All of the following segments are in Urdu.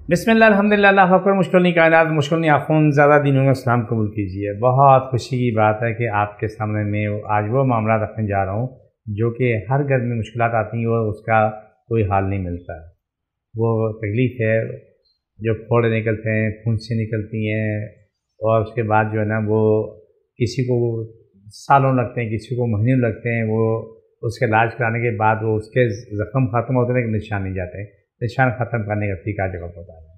بسم اللہ الحمدللہ اللہ اکبر مشکل نہیں کائنات مشکل نہیں آخون زیادہ دینوں کا اسلام قبول کیجیے۔ بہت خوشی کی بات ہے کہ آپ کے سامنے میں آج وہ معاملات رکھنے جا رہا ہوں جو کہ ہر گھر میں مشکلات آتی ہیں اور اس کا کوئی حال نہیں ملتا ہے۔ وہ تکلیف ہے جو پھوڑے نکلتے ہیں، پھنسیں نکلتی ہیں اور اس کے بعد جو ہے نا وہ کسی کو سالوں لگتے ہیں، کسی کو مہینوں لگتے ہیں، وہ اس کے علاج کرانے کے بعد وہ اس کے زخم ختم ہوتے ہیں لیکن نشان نہیں جاتے۔ نشان ختم کرنے کا طریقہ جگہ بتا رہا ہے۔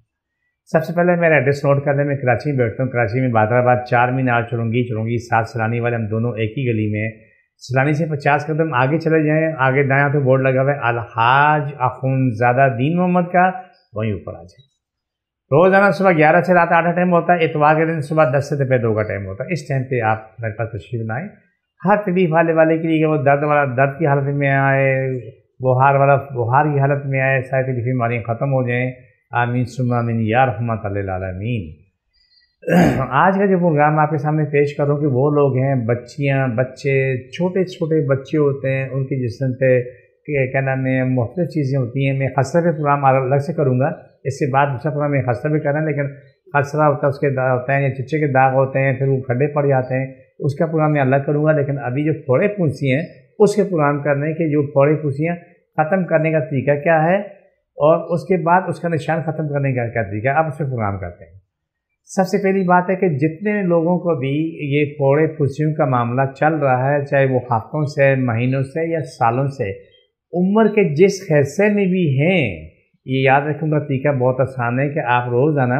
سب سے پہلے میرا ایڈریس نوٹ کر لیں، میں کراچی میں بیٹھتا ہوں۔ کراچی میں بادر آباد 4 مینار چڑونگی 7 سیلانی والے، ہم دونوں ایک ہی گلی میں ہیں۔ سیلانی سے 50 قدم آگے چلے جائیں، آگے دایاں تو بورڈ لگا ہوا ہے الحاج اخونزادہ دین محمد کا، وہیں اوپر آ جائیں۔ روزانہ صبح 11 سے رات 8 کا ٹائم ہوتا ہے، اتوار کے دن صبح 10 سے دوپہر 2 کا ٹائم ہوتا ہے۔ اس ٹائم پہ آپ میرے پاس تشریف لائیں۔ ہر تکلیف والے کے لیے، وہ درد کی حالت میں آئے، بخار کی حالت میں آئے، ساری تکلیفیں بیماریاں ختم ہو جائیں، آمین ثم آمین یا رحمت للعالمین۔ آج کا جو پروگرام آپ کے سامنے پیش کروں کہ وہ لوگ ہیں، بچے چھوٹے بچے ہوتے ہیں، ان کے جسم پہ کیا نام ہے مختلف چیزیں ہوتی ہیں۔ میں خسرہ پہ پروگرام الگ سے کروں گا، اس کے بعد دوسرا پروگرام میں خسرہ بھی کرنا ہے، لیکن خسرہ ہوتا ہے، اس کے ہوتا ہے یا چچے کے داغ ہوتے ہیں، پھر وہ کھڈے پڑ جاتے ہیں، اس کا پروگرام میں الگ کروں گا۔ لیکن ابھی جو پھوڑے پھنسی ہیں اس کے پروگرام کرنے کے، جو پھوڑے پھنسیاں ختم کرنے کا طریقہ کیا ہے اور اس کے بعد اس کا نشان ختم کرنے کا کیا طریقہ ہے، اب اس پہ پروگرام کرتے ہیں۔ سب سے پہلی بات ہے کہ جتنے لوگوں کو بھی یہ پھوڑے پھنسیوں کا معاملہ چل رہا ہے، چاہے وہ ہفتوں سے، مہینوں سے یا سالوں سے، عمر کے جس حصے میں بھی ہیں، یہ یاد رکھوں گا طریقہ بہت آسان ہے کہ آپ روزانہ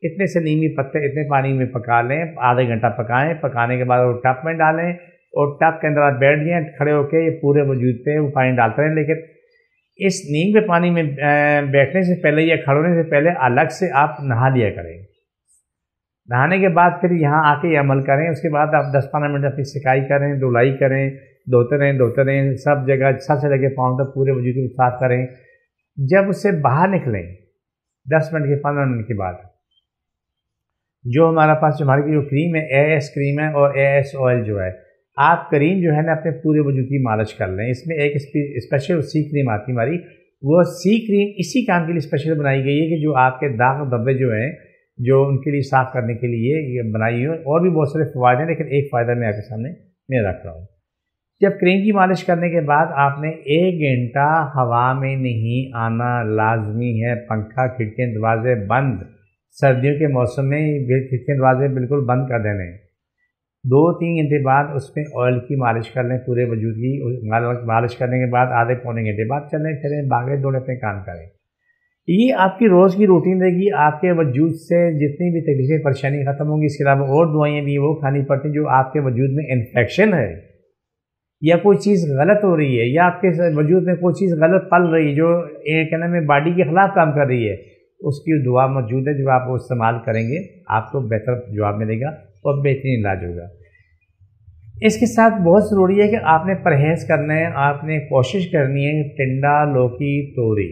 اتنے سے نیمی پتے اتنے پانی میں پکا لیں، آدھا گھنٹہ پکائیں، پکانے کے بعد وہ ٹپ میں ڈالیں اور ٹپ کے اندر آپ بیٹھ جائیں کھڑے ہو کے، یہ پورے وجود پہ وہ پانی ڈالتے رہیں۔ لیکن اس نیم کے پانی میں بیٹھنے سے پہلے یا کھڑونے سے پہلے الگ سے آپ نہا لیا کریں۔ نہانے کے بعد پھر یہاں آ کے یہ عمل کریں، اس کے بعد آپ 10-15 منٹ اپنی سکائی کریں، دھلائی کریں، دھوتے رہیں سب جگہ، سر سے لے کے پاؤں تک پورے وجود کو صاف کریں۔ جب اس سے باہر نکلیں 10 منٹ کے 15 منٹ کے بعد، جو ہمارا پاس ہماری جو کریم ہے، اے ایس کریم ہے اور اے ایس آئل جو ہے، آپ کریم جو ہے نا اپنے پورے وجود کی مالش کر لیں۔ اس میں ایک اسپیشل سی کریم آتی ہے ہماری، وہ سی کریم اسی کام کے لیے اسپیشل بنائی گئی ہے کہ جو آپ کے داغ و دھبے جو ہیں، جو ان کے لیے صاف کرنے کے لیے یہ بنائی ہے۔ اور بھی بہت سارے فوائد ہیں لیکن ایک فائدہ میں آپ کے سامنے میں رکھ رہا ہوں۔ جب کریم کی مالش کرنے کے بعد آپ نے 1 گھنٹہ ہوا میں نہیں آنا لازمی ہے۔ پنکھا، کھڑکیاں، دروازے بند، سردیوں کے موسم میں کھڑکیاں دروازے بالکل بند کر دینے۔ 2-3 گھنٹے بعد اس میں آئل کی مالش کر لیں، پورے وجود کی مالش کرنے کے بعد آدھے پونے گھنٹے بعد چلیں پھریں، بھاگے دوڑے اپنے کام کریں۔ یہ آپ کی روز کی روٹین رہے گی۔ آپ کے وجود سے جتنی بھی تکلیفیں پریشانی ختم ہوں گی۔ اس کے علاوہ اور دوائیں بھی وہ کھانی پڑتی ہیں جو آپ کے وجود میں انفیکشن ہے یا کوئی چیز غلط ہو رہی ہے یا آپ کے وجود میں کوئی چیز غلط پل رہی ہے جو ایک میں باڈی کے خلاف کام کر رہی ہے، اس کی دعا موجود ہے جو آپ وہ استعمال کریں گے، آپ کو بہتر جواب ملے گا اور بہترین علاج ہوگا۔ اس کے ساتھ بہت ضروری ہے کہ آپ نے پرہیز کرنا ہے، آپ نے کوشش کرنی ہے ٹنڈا، لوکی، توری،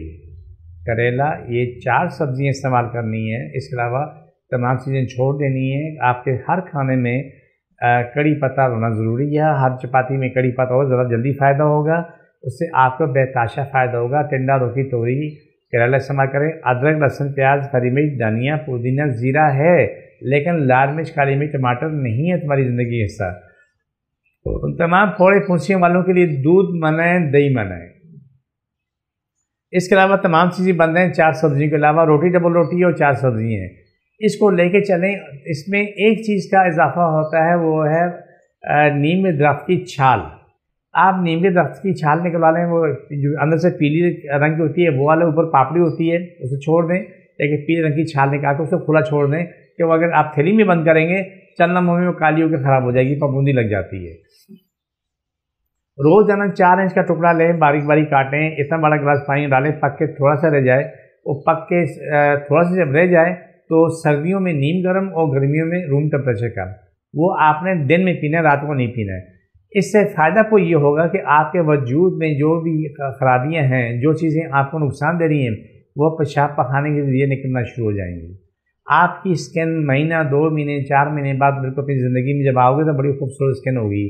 کریلا، یہ 4 سبزیاں استعمال کرنی ہیں۔ اس کے علاوہ تمام چیزیں چھوڑ دینی ہیں۔ آپ کے ہر کھانے میں کڑی پتہ ہونا ضروری ہے۔ ہر چپاتی میں کڑی پتہ ہو، ذرا جلدی فائدہ ہوگا، اس سے آپ کو بہتاشا فائدہ ہوگا۔ ٹنڈا، لوکی، توری، کریلا استعمال کریں۔ ادرک، لہسن، پیاز، ہری مرچ، دھنیا، پودینہ، زیرہ ہے لیکن لال مرچ، کالی مرچ، ٹماٹر نہیں ہے تمہاری زندگی کا حصہ۔ ان تمام پھوڑے پھنسیوں والوں کے لیے دودھ منع ہے، دہی منع ہے۔ اس کے علاوہ تمام چیزیں بند ہیں 4 سبزیوں کے علاوہ، روٹی ڈبل روٹی اور 4 سبزیاں ہیں۔ اس کو لے کے چلیں۔ اس میں ایک چیز کا اضافہ ہوتا ہے، وہ ہے نیم درخت کی چھال۔ آپ نیم کے درخت کی چھال نکلوا لیں، وہ جو اندر سے پیلی رنگ کی ہوتی ہے وہ والا، اوپر پاپڑی ہوتی ہے، اسے چھوڑ دیں، لیکن پیلے رنگ کی چھال نکال کے اسے کھلا چھوڑ دیں کہ وہ اگر آپ تھیلی میں بند کریں گے چلنا منہ میں وہ کالی ہو کے خراب ہو جائے گی، پھپھوندی لگ جاتی ہے۔ روزانہ 4 انچ کا ٹکڑا لیں، باریک باریک کاٹیں، اتنا بڑا گلاس پانی ڈالیں، پک کے تھوڑا سا رہ جائے، وہ پک کے تھوڑا سا جب رہ جائے تو سردیوں میں نیم گرم اور گرمیوں میں روم ٹمپریچر کم، وہ آپ نے دن میں پینا ہے، رات کو نہیں پینا ہے۔ اس سے فائدہ کو یہ ہوگا کہ آپ کے وجود میں جو بھی خرابیاں ہیں، جو چیزیں آپ کو نقصان دے رہی ہیں، وہ پیشاب پخانے کے ذریعے نکلنا شروع ہو جائیں گی۔ آپ کی اسکن مہینہ، 2 مہینے، 4 مہینے بعد بالکل اپنی زندگی میں جب آؤ گے تو بڑی خوبصورت اسکن ہوگی۔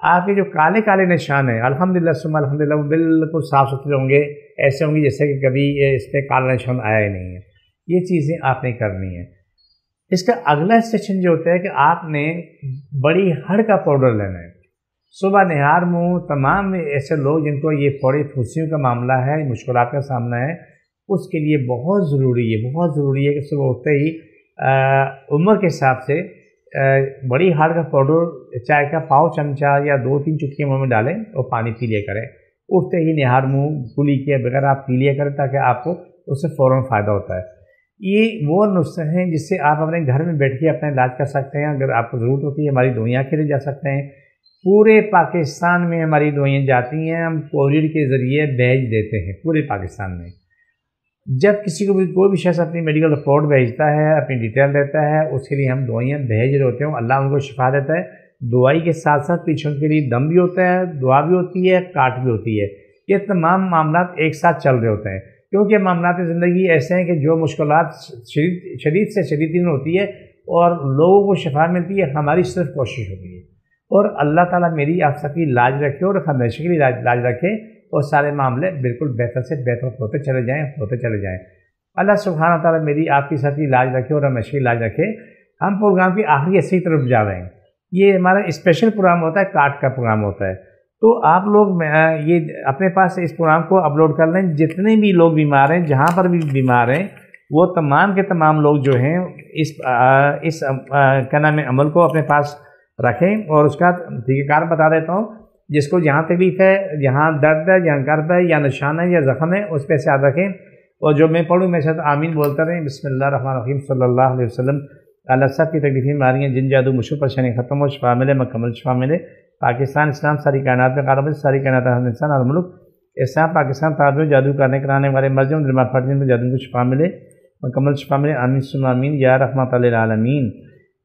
آپ کے جو کالے کالے نشان ہیں الحمدللہ ثم الحمدللہ وہ بالکل صاف ستھرے ہوں گے، ایسے ہوں گے جیسے کہ کبھی اس پہ کالا نشان آیا ہی نہیں ہے۔ یہ چیزیں آپ نے کرنی ہیں۔ اس کا اگلا سیکشن جو ہوتا ہے کہ آپ نے بڑی ہڑ کا پاؤڈر لینا ہے۔ صبح نہار منہ تمام ایسے لوگ جن کو یہ پھوڑی پھوسیوں کا معاملہ ہے، مشکلات کا سامنا ہے، اس کے لیے بہت ضروری ہے کہ صبح اٹھتے ہی عمر کے حساب سے بڑی ہڑ کا پاؤڈر چائے کا پاؤ چمچہ یا 2-3 چٹکیاں منہ میں ڈالیں اور پانی پی لیا کریں۔ اٹھتے ہی نہار منہ کلی کے بغیر آپ پی لیا کریں تاکہ آپ کو اس سے فوراً فائدہ ہوتا ہے۔ یہ وہ نسخے ہیں جس سے آپ اپنے گھر میں بیٹھ کے اپنا علاج کر سکتے ہیں۔ اگر آپ کو ضرورت ہوتی ہے ہماری دوائیاں کے لیے جا سکتے ہیں۔ پورے پاکستان میں ہماری دوائیاں جاتی ہیں، ہم کوریئر کے ذریعے بھیج دیتے ہیں پورے پاکستان میں۔ جب کسی کو بھی کوئی بھی شخص اپنی میڈیکل رپورٹ بھیجتا ہے، اپنی ڈیٹیل دیتا ہے، اس کے لیے ہم دوائیاں بھیج رہے ہوتے ہیں۔ اللہ ان کو شفا دیتا ہے۔ دوائی کے ساتھ ساتھ پیچھے کے لیے دم بھی ہوتا ہے، دعا بھی ہوتی ہے، کاٹ بھی ہوتی ہے۔ یہ تمام معاملات ایک ساتھ چل رہے ہوتے ہیں، کیونکہ معاملات زندگی ایسے ہیں کہ جو مشکلات شدید سے شدید ترین ہوتی ہے اور لوگوں کو شفا ملتی ہے، ہماری صرف کوشش ہوتی ہے۔ اور اللہ تعالیٰ میری آپ سب کی لاج رکھے اور ہمیشہ کے لیے لاج رکھے اور سارے معاملے بالکل بہتر سے بہتر ہوتے چلے جائیں۔ اللہ سبحانہ تعالیٰ میری آپ کی سب کی لاج رکھے اور ہمیشہ کی لاج رکھے۔ ہم پروگرام کی آخری حصے کی طرف جا رہے ہیں۔ یہ ہمارا اسپیشل پروگرام ہوتا ہے، کاٹ کا پروگرام ہوتا ہے۔ تو آپ لوگ یہ اپنے پاس اس پروگرام کو اپلوڈ کر لیں۔ جتنے بھی لوگ بیمار ہیں، جہاں پر بھی بیمار ہیں، وہ تمام کے تمام لوگ جو ہیں اس کیا نام ہے عمل کو اپنے پاس رکھیں۔ اور اس کا طریقہ کار بتا دیتا ہوں۔ جس کو جہاں تکلیف ہے، جہاں درد ہے، جہاں کرب ہے یا نشان ہے یا زخم ہے، اس پہ سے یاد رکھیں۔ اور جو میں پڑھوں میں ساتھ آمین بولتا رہیں۔ بسم اللہ الرحمن الرحیم صلی اللہ علیہ وسلم۔ اللہ سب کی تکلیفیں بیماریاں جن جادو مشکل پریشانی ختم ہو، شفا ملے، مکمل شفا ملے۔ پاکستان اسلام ساری کائنات میں قابل، ساری کائنات ہر انسان ہر ملک اسلام پاکستان تعداد جادو کرنے کرانے والے مرجم دماغ پھٹنے میں جادو کو شفا ملے، مکمل شفا ملے۔ آمین ثم آمین یا رحمت للعالمین۔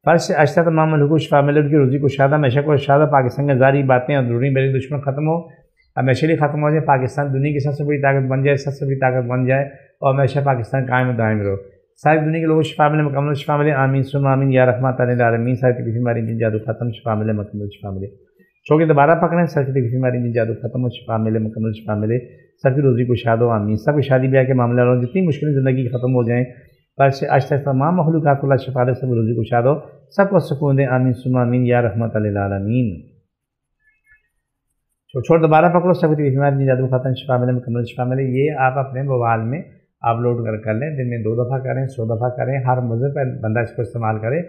فرض سے اشتہ تمام ملک کو شفا ملے، ان کی روزی کو شادہ، ہمیشہ کو شادہ، پاکستان کے ظاہری باتیں اور ضروری میری دشمن ختم ہو، ہمیشہ لیے ختم ہو جائے، پاکستان دنیا کی سب سے بڑی طاقت بن جائے، سب سے بڑی طاقت بن جائے اور ہمیشہ پاکستان قائم و دائم رہو۔ ساری دنیا کے لوگوں کو شفا ملے، مکمل شفا ملے۔ آمین ثم آمین یا رحمت للعالمین۔ ساری تکلیف بیماری جن جادو ختم، شفا ملے، مکمل شفا ملے۔ چوکے دوبارہ پکڑیں، ساری تکلیف بیماری جن جادو ختم ہو، شفا ملے، مکمل شفا ملے۔ سب کی روزی کو شاد ہو، آمین۔ سب کی شادی بیاہ کے معاملے والوں جتنی مشکلیں زندگی ختم ہو جائیں، فرض سے آج تک تمام مخلوقات کو اللہ شفا دے، سب کی روزی کو شاد ہو، سب کو سکون دے۔ آمین ثم آمین یا رحمت للعالمین۔ چھوڑ دوبارہ پکڑو، سب کی بیماری جن جادو ختم، شفا ملے، مکمل شفا ملے۔ یہ آپ اپنے موبائل میں اپلوڈ کر لیں۔ دن میں 2 دفعہ کریں، 100 دفعہ کریں۔ ہر مذہب پر بندہ اس کو استعمال کرے،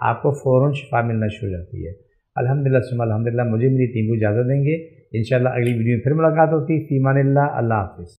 آپ کو فوراً شفا ملنا شروع ہو جاتی ہے۔ الحمدللہ ثم الحمدللہ۔ مجھے میری ٹیم کو اجازت دیں گے، انشاءاللہ اگلی ویڈیو میں پھر ملاقات ہوتی ہے۔ فی امان اللہ۔ اللہ حافظ۔